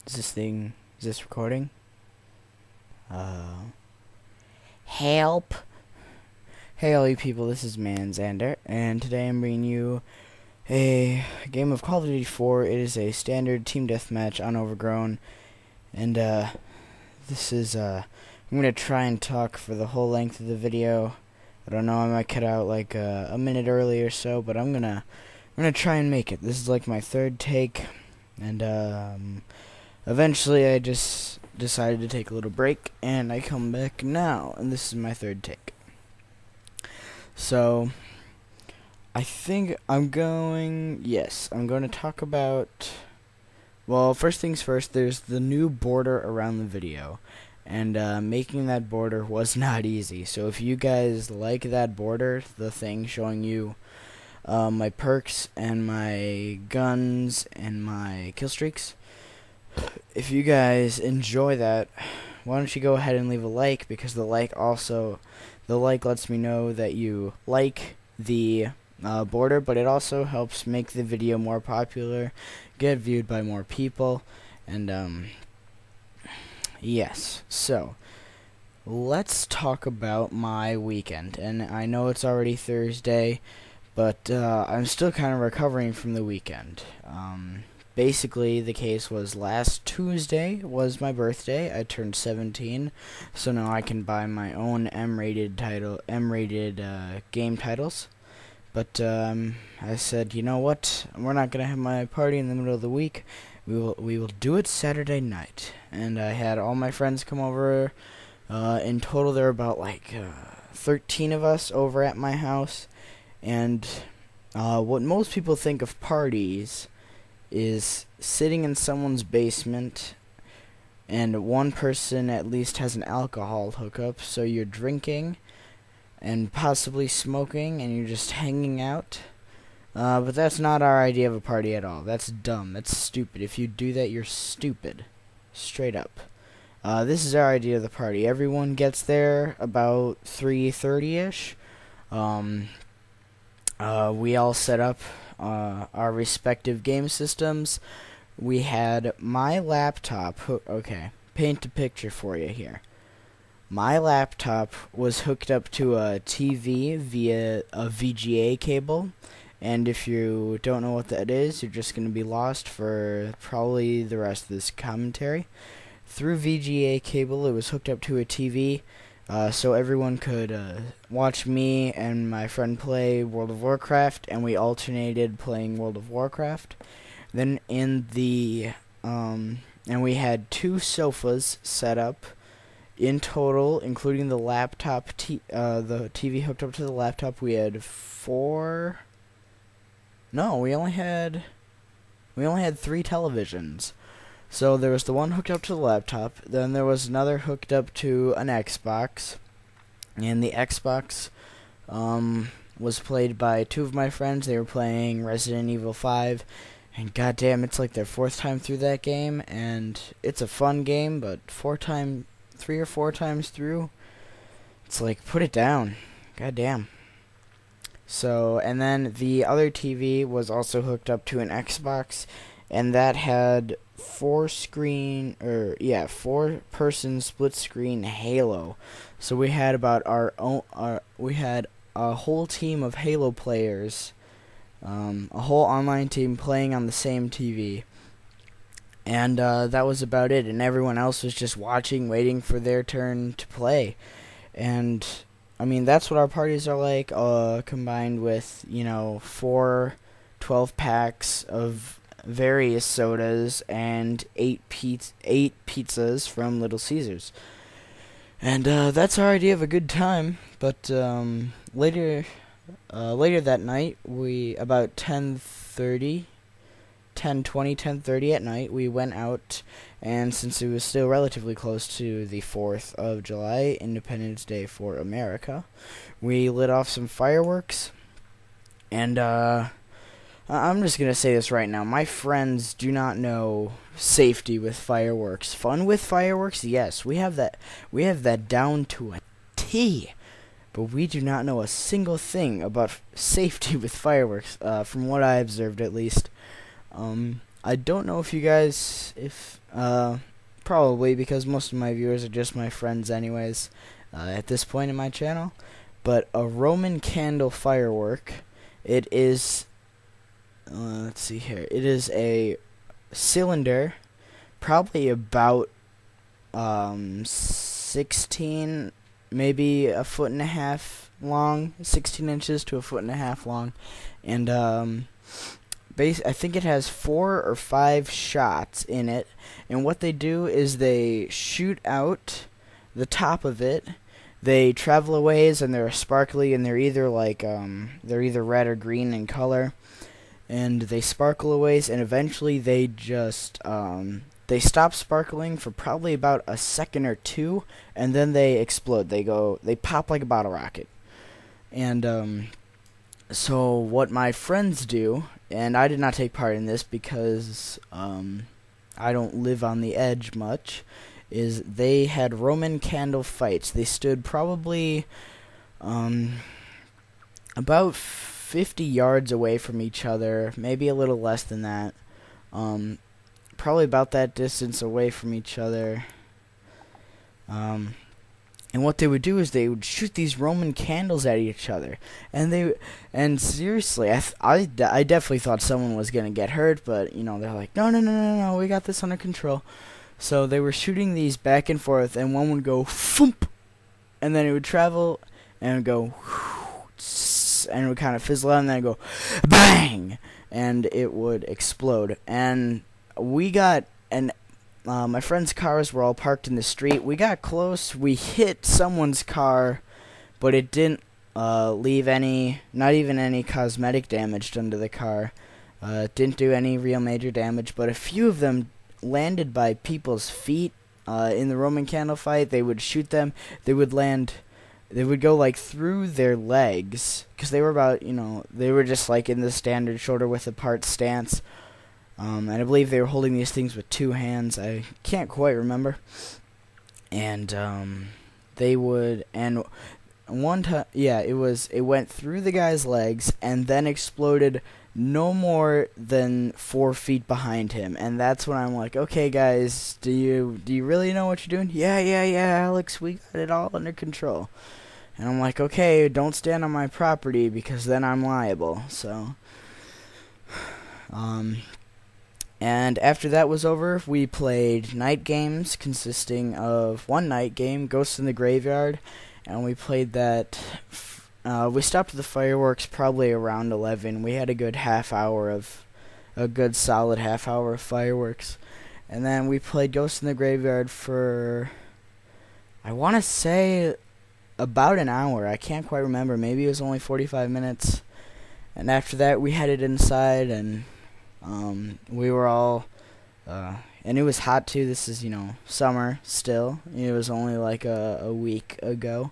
Is this recording? Help! Hey all you people, this is Manzander, and today I'm bringing you a game of CoD4. It is a standard team deathmatch on Overgrown, and I'm gonna try and talk for the whole length of the video. I don't know, I might cut out like a minute early or so, but I'm gonna try and make it. This is like my third take, and eventually I just decided to take a little break, and I come back now, and this is my third take. So, I think I'm going to talk about, well, first things first, there's the new border around the video, and making that border was not easy. So if you guys like that border, the thing showing you my perks and my guns and my kill streaks, if you guys enjoy that, why don't you go ahead and leave a like, because the like lets me know that you like the border, but it also helps make the video more popular, get viewed by more people, and yes. So let's talk about my weekend. And I know it's already Thursday, but I'm still kind of recovering from the weekend. Basically, the case was last Tuesday was my birthday. I turned 17, so now I can buy my own M-rated game titles. But I said, you know what? We're not gonna have my party in the middle of the week. We will do it Saturday night. And I had all my friends come over. In total, there were about 13 of us over at my house. And what most people think of parties is sitting in someone's basement, and one person at least has an alcohol hookup, so you're drinking and possibly smoking and you're just hanging out. But that's not our idea of a party at all. That's dumb. That's stupid. If you do that, you're stupid. Straight up. This is our idea of the party. Everyone gets there about 3:30ish. We all set up our respective game systems. We had my laptop okay, paint a picture for you here. My laptop was hooked up to a TV via a VGA cable, and if you don't know what that is, you're just going to be lost for probably the rest of this commentary. Through VGA cable, it was hooked up to a TV, so everyone could watch me and my friend play World of Warcraft, and we alternated playing World of Warcraft. Then and we had 2 sofas set up in total, including the laptop, the TV hooked up to the laptop. We had 4. No, we only had 3 televisions. So there was the one hooked up to the laptop, then there was another hooked up to an Xbox, and the Xbox was played by 2 of my friends. They were playing Resident Evil 5, and goddamn, it's like their 4th time through that game, and it's a fun game, but 3 or 4 times through, it's like, put it down. Goddamn. So, and then the other TV was also hooked up to an Xbox, and that had 4-person split screen Halo. So we had we had a whole team of Halo players, a whole online team playing on the same TV, and that was about it. And everyone else was just watching, waiting for their turn to play. And I mean, that's what our parties are like, combined with 4 12-packs of various sodas and 8 pizzas from Little Caesars. And that's our idea of a good time. But later that night, about 10:30 at night, we went out, and since it was still relatively close to the 4th of July, Independence Day for America, we lit off some fireworks. And I'm just going to say this right now. My friends do not know safety with fireworks. Fun with fireworks? Yes, we have that down to a T. But we do not know a single thing about safety with fireworks, from what I observed at least. I don't know if you guys, probably because most of my viewers are just my friends anyways, at this point in my channel, but a Roman candle firework, it is, let's see here, it is a cylinder, probably about 16, maybe a foot and a half long, 16 inches to a foot and a half long, and I think it has 4 or 5 shots in it, and what they do is they shoot out the top of it. They travel a ways, and they're sparkly, and they're either red or green in color, and they sparkle a ways, and eventually they just they stop sparkling for probably about a second or two, and then they explode. They pop like a bottle rocket. And so what my friends do, and I did not take part in this because I don't live on the edge much, is they had Roman candle fights. They stood probably about 50 yards away from each other, maybe a little less than that. Probably about that distance away from each other. And what they would do is they would shoot these Roman candles at each other, and seriously, I definitely thought someone was gonna get hurt, but they're like, no, we got this under control. So they were shooting these back and forth, and one would go thump, and then it would travel, and it would go, and it would kind of fizzle out, and then it would go bang, and it would explode. And we got my friend's cars were all parked in the street. We got close. We hit someone's car, but it didn't leave not even any cosmetic damage done to the car. It didn't do any real major damage, but a few of them landed by people's feet. In the Roman candle fight, they would shoot them. They would go like through their legs, because they were about, they were just like in the standard shoulder width apart stance. And I believe they were holding these things with 2 hands. I can't quite remember. And they would, and one time, yeah, it went through the guy's legs and then exploded no more than 4 feet behind him. And that's when I'm like, okay, guys, do you really know what you're doing? Yeah, Alex, we got it all under control. And I'm like, okay, don't stand on my property because then I'm liable. So, and after that was over, we played night games consisting of one night game, Ghosts in the Graveyard, and we played that. We stopped the fireworks probably around 11. We had a good solid half hour of fireworks, and then we played Ghosts in the Graveyard for, I want to say, about an hour. I can't quite remember. Maybe it was only 45 minutes. And after that, we headed inside, and we were all, and it was hot too. This is, summer still. It was only like a week ago.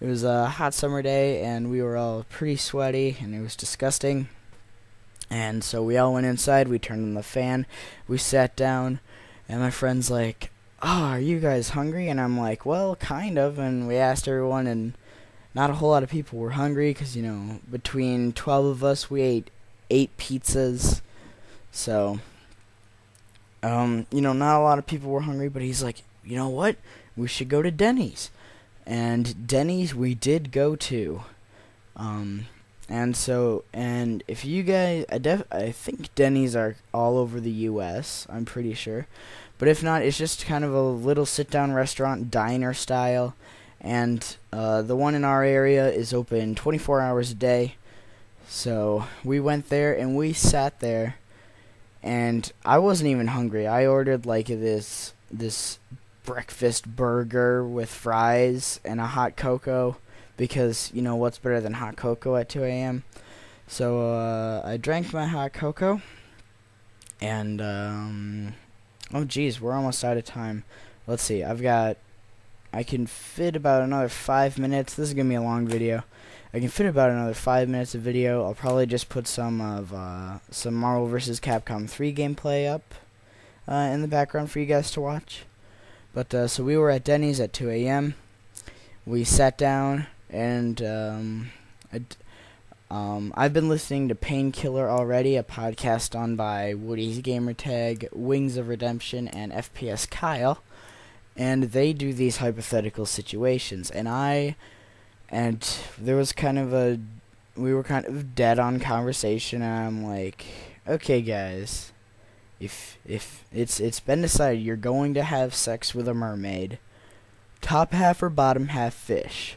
It was a hot summer day, and we were all pretty sweaty, and it was disgusting. And so we all went inside. We turned on the fan. We sat down, and my friend's like, "Oh, are you guys hungry?" And I'm like, "Well, kind of." And we asked everyone, and not a whole lot of people were hungry because, between 12 of us, we ate 8 pizzas. So, not a lot of people were hungry, but he's like, you know what? We should go to Denny's. And Denny's we did go to. And if you guys, I think Denny's are all over the U.S., I'm pretty sure. But if not, it's just kind of a little sit-down restaurant, diner style. And the one in our area is open 24 hours a day. So we went there, and we sat there. And I wasn't even hungry. I ordered like this breakfast burger with fries and a hot cocoa, because what's better than hot cocoa at 2 a.m. So I drank my hot cocoa, and oh geez, we're almost out of time. Let's see, I can fit about another 5 minutes. This is gonna be a long video. I can fit about another 5 minutes of video. I'll probably just put some Marvel vs. Capcom 3 gameplay up in the background for you guys to watch. But so we were at Denny's at 2 a.m. We sat down, and I've been listening to Painkiller already, a podcast on by Woody's Gamertag, Wings of Redemption, and FPS Kyle, and they do these hypothetical situations, and there was we were kind of dead on conversation, and I'm like, okay guys, if it's been decided you're going to have sex with a mermaid, top half or bottom half fish.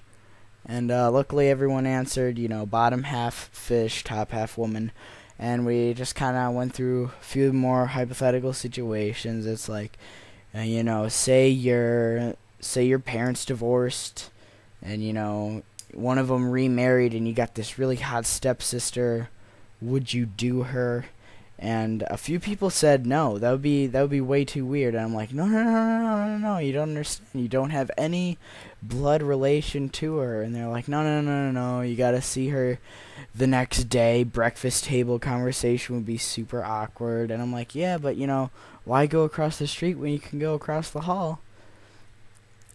And luckily everyone answered, bottom half fish, top half woman. And we just kind of went through a few more hypothetical situations. It's like, say your parents divorced, and one of them remarried, and you got this really hot stepsister. Would you do her? And a few people said no. That would be way too weird. And I'm like, no. You don't understand. You don't have any blood relation to her. And they're like, no. You gotta see her the next day. Breakfast table conversation would be super awkward. And I'm like, yeah, but why go across the street when you can go across the hall?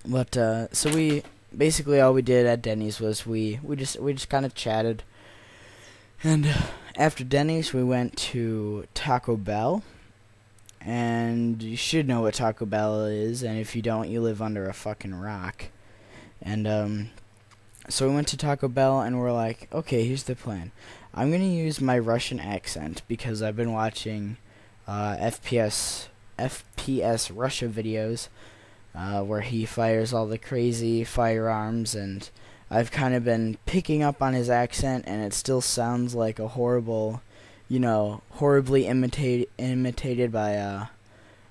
But so we basically all we did at Denny's was we just kind of chatted. And after Denny's, we went to Taco Bell, and you should know what Taco Bell is, and if you don't, you live under a fucking rock. And so we went to Taco Bell, and we're like, okay, here's the plan. I'm gonna use my Russian accent because I've been watching FPS Russia videos where he fires all the crazy firearms, and I've kind of been picking up on his accent, and it still sounds like a horribly imitated by a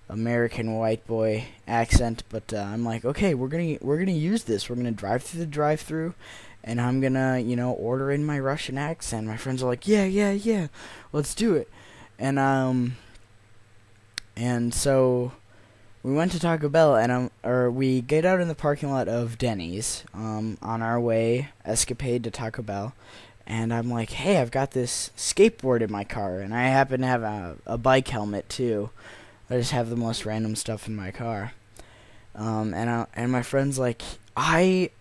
American white boy accent. But I'm like, okay, we're gonna use this. We're gonna drive through the drive-through, and I'm gonna order in my Russian accent. My friends are like, yeah, let's do it. And so we went to Taco Bell, and we get out in the parking lot of Denny's on our escapade to Taco Bell, and I'm like, hey, I've got this skateboard in my car, and I happen to have a bike helmet too. I just have the most random stuff in my car. And my friend's like,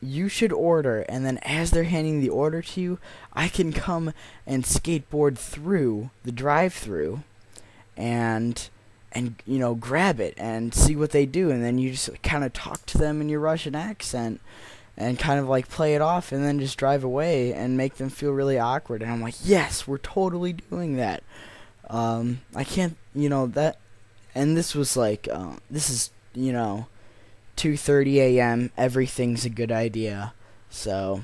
you should order, and then as they're handing the order to you, I can come and skateboard through the drive-thru, and grab it and see what they do, and then you just kind of talk to them in your Russian accent and kind of like play it off, and then just drive away and make them feel really awkward. And I'm like, yes, we're totally doing that. I can't, that, and this was like, this is, 2:30 a.m. Everything's a good idea. So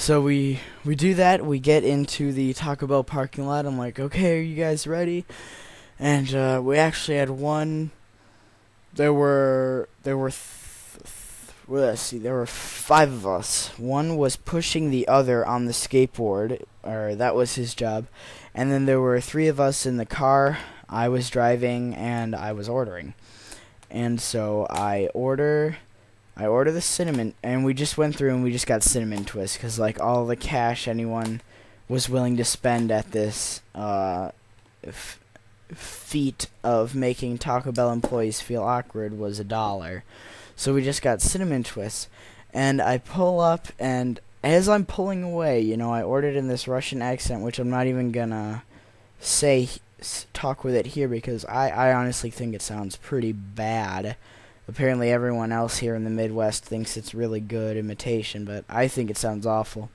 we do that. We get into the Taco Bell parking lot. I'm like, okay, are you guys ready? And we actually had one. There were 5 of us. One was pushing the other on the skateboard, or that was his job. And then there were 3 of us in the car. I was driving and I was ordering. And so I order the cinnamon, and we just went through and we just got cinnamon twist, because like all the cash anyone was willing to spend at this feat of making Taco Bell employees feel awkward was $1. So we just got cinnamon twists, and I pull up, and as I'm pulling away, I ordered in this Russian accent, which I'm not even gonna talk with it here, because I honestly think it sounds pretty bad. Apparently everyone else here in the Midwest thinks it's really good imitation, but I think it sounds awful.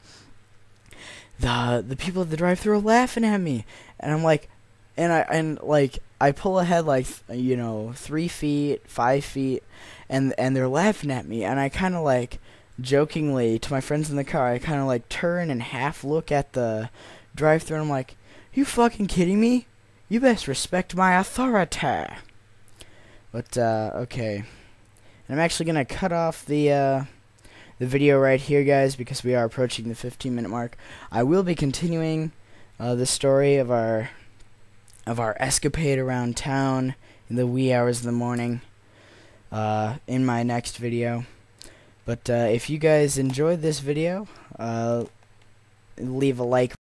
The people at the drive-thru are laughing at me, and I'm like, I pull ahead like 3 feet, 5 feet, and they're laughing at me, and I kind of like jokingly to my friends in the car, I kind of like turn and half look at the drive-thru, and I'm like, you fucking kidding me? You best respect my authority. But okay, and I'm actually gonna cut off the video right here, guys, because we are approaching the 15-minute mark. I will be continuing the story of our escapade around town in the wee hours of the morning in my next video. But if you guys enjoyed this video, leave a like.